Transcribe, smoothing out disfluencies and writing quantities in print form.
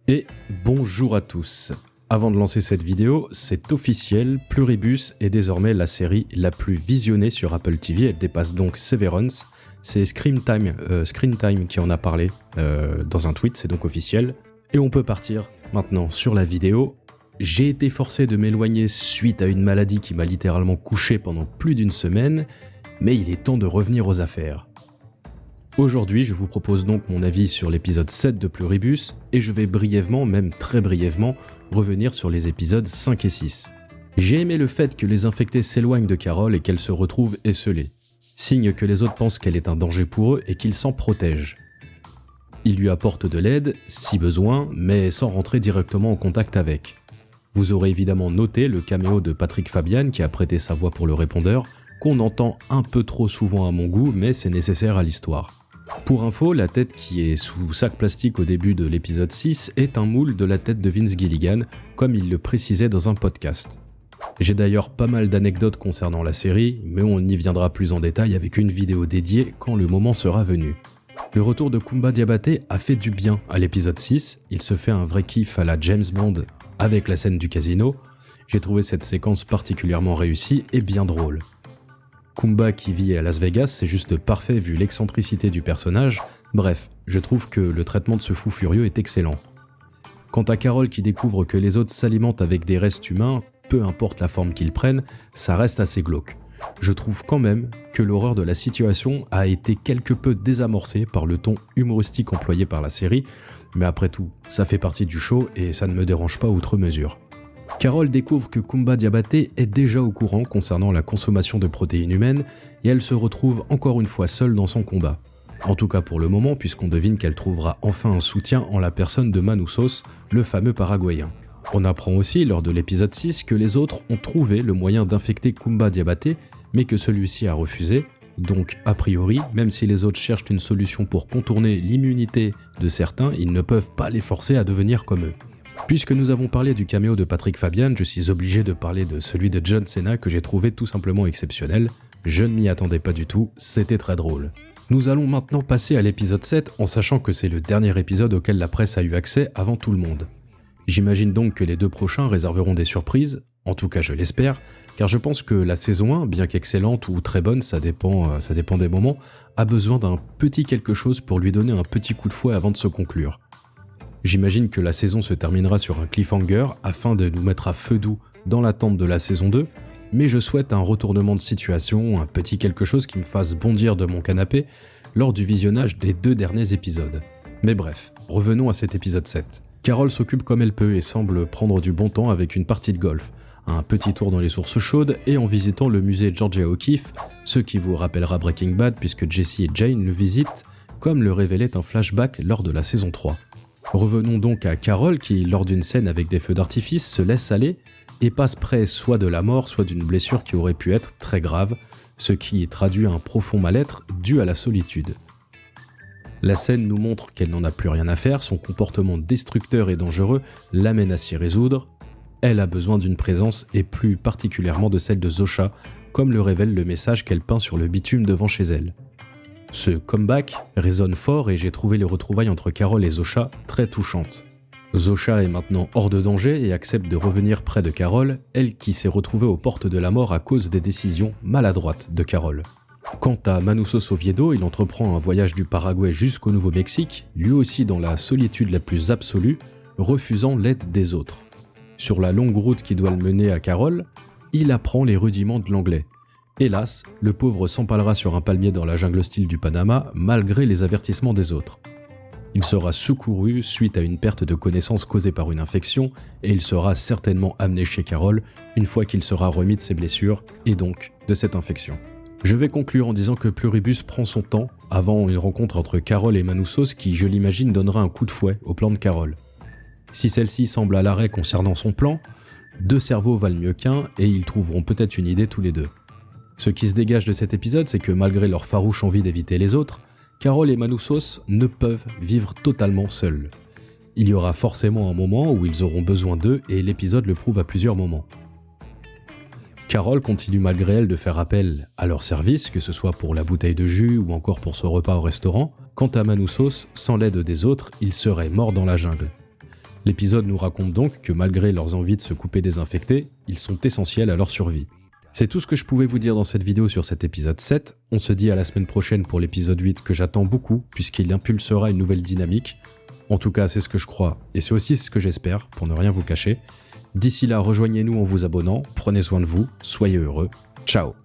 Et bonjour à tous. Avant de lancer cette vidéo, c'est officiel, Pluribus est désormais la série la plus visionnée sur Apple TV, elle dépasse donc Severance. C'est Screen Time qui en a parlé dans un tweet, c'est donc officiel. Et on peut partir maintenant sur la vidéo. J'ai été forcé de m'éloigner suite à une maladie qui m'a littéralement couché pendant plus d'une semaine, mais il est temps de revenir aux affaires. Aujourd'hui, je vous propose donc mon avis sur l'épisode 7 de Pluribus, et je vais brièvement, même très brièvement, revenir sur les épisodes 5 et 6. J'ai aimé le fait que les infectés s'éloignent de Carol et qu'elle se retrouve esseulée, signe que les autres pensent qu'elle est un danger pour eux et qu'ils s'en protègent. Ils lui apportent de l'aide, si besoin, mais sans rentrer directement en contact avec. Vous aurez évidemment noté le caméo de Patrick Fabian qui a prêté sa voix pour le répondeur, qu'on entend un peu trop souvent à mon goût, mais c'est nécessaire à l'histoire. Pour info, la tête qui est sous sac plastique au début de l'épisode 6 est un moule de la tête de Vince Gilligan, comme il le précisait dans un podcast. J'ai d'ailleurs pas mal d'anecdotes concernant la série, mais on y viendra plus en détail avec une vidéo dédiée quand le moment sera venu. Le retour de Kumba Diabaté a fait du bien à l'épisode 6, il se fait un vrai kiff à la James Bond avec la scène du casino. J'ai trouvé cette séquence particulièrement réussie et bien drôle. Kumba qui vit à Las Vegas, c'est juste parfait vu l'excentricité du personnage. Bref, je trouve que le traitement de ce fou furieux est excellent. Quant à Carol qui découvre que les autres s'alimentent avec des restes humains, peu importe la forme qu'ils prennent, ça reste assez glauque. Je trouve quand même que l'horreur de la situation a été quelque peu désamorcée par le ton humoristique employé par la série, mais après tout, ça fait partie du show et ça ne me dérange pas outre mesure. Carol découvre que Kumba Diabaté est déjà au courant concernant la consommation de protéines humaines et elle se retrouve encore une fois seule dans son combat. En tout cas pour le moment, puisqu'on devine qu'elle trouvera enfin un soutien en la personne de Manousos, le fameux Paraguayen. On apprend aussi lors de l'épisode 6 que les autres ont trouvé le moyen d'infecter Kumba Diabaté, mais que celui-ci a refusé. Donc, a priori, même si les autres cherchent une solution pour contourner l'immunité de certains, ils ne peuvent pas les forcer à devenir comme eux. Puisque nous avons parlé du caméo de Patrick Fabian, je suis obligé de parler de celui de John Cena que j'ai trouvé tout simplement exceptionnel. Je ne m'y attendais pas du tout, c'était très drôle. Nous allons maintenant passer à l'épisode 7 en sachant que c'est le dernier épisode auquel la presse a eu accès avant tout le monde. J'imagine donc que les deux prochains réserveront des surprises, en tout cas je l'espère, car je pense que la saison 1, bien qu'excellente ou très bonne, ça dépend des moments, a besoin d'un petit quelque chose pour lui donner un petit coup de fouet avant de se conclure. J'imagine que la saison se terminera sur un cliffhanger afin de nous mettre à feu doux dans l'attente de la saison 2, mais je souhaite un retournement de situation, un petit quelque chose qui me fasse bondir de mon canapé lors du visionnage des 2 derniers épisodes. Mais bref, revenons à cet épisode 7. Carol s'occupe comme elle peut et semble prendre du bon temps avec une partie de golf, un petit tour dans les sources chaudes et en visitant le musée Georgia O'Keeffe, ce qui vous rappellera Breaking Bad puisque Jesse et Jane le visitent, comme le révélait un flashback lors de la saison 3. Revenons donc à Carol qui, lors d'une scène avec des feux d'artifice, se laisse aller et passe près soit de la mort, soit d'une blessure qui aurait pu être très grave, ce qui traduit un profond mal-être dû à la solitude. La scène nous montre qu'elle n'en a plus rien à faire, son comportement destructeur et dangereux l'amène à s'y résoudre. Elle a besoin d'une présence et plus particulièrement de celle de Zosha, comme le révèle le message qu'elle peint sur le bitume devant chez elle. Ce comeback résonne fort et j'ai trouvé les retrouvailles entre Carol et Zosha très touchantes. Zosha est maintenant hors de danger et accepte de revenir près de Carol, elle qui s'est retrouvée aux portes de la mort à cause des décisions maladroites de Carol. Quant à Manousos Oviedo, il entreprend un voyage du Paraguay jusqu'au Nouveau-Mexique, lui aussi dans la solitude la plus absolue, refusant l'aide des autres. Sur la longue route qui doit le mener à Carol, il apprend les rudiments de l'anglais. Hélas, le pauvre s'empalera sur un palmier dans la jungle hostile du Panama, malgré les avertissements des autres. Il sera secouru suite à une perte de connaissance causée par une infection, et il sera certainement amené chez Carol une fois qu'il sera remis de ses blessures, et donc de cette infection. Je vais conclure en disant que Pluribus prend son temps avant une rencontre entre Carol et Manousos qui, je l'imagine, donnera un coup de fouet au plan de Carol. Si celle-ci semble à l'arrêt concernant son plan, 2 cerveaux valent mieux qu'un, et ils trouveront peut-être une idée tous les deux. Ce qui se dégage de cet épisode, c'est que malgré leur farouche envie d'éviter les autres, Carol et Manousos ne peuvent vivre totalement seuls. Il y aura forcément un moment où ils auront besoin d'eux et l'épisode le prouve à plusieurs moments. Carol continue malgré elle de faire appel à leur service, que ce soit pour la bouteille de jus ou encore pour son repas au restaurant. Quant à Manousos, sans l'aide des autres, il serait mort dans la jungle. L'épisode nous raconte donc que malgré leurs envies de se couper des infectés, ils sont essentiels à leur survie. C'est tout ce que je pouvais vous dire dans cette vidéo sur cet épisode 7. On se dit à la semaine prochaine pour l'épisode 8 que j'attends beaucoup puisqu'il impulsera une nouvelle dynamique. En tout cas, c'est ce que je crois et c'est aussi ce que j'espère pour ne rien vous cacher. D'ici là, rejoignez-nous en vous abonnant, prenez soin de vous, soyez heureux, ciao.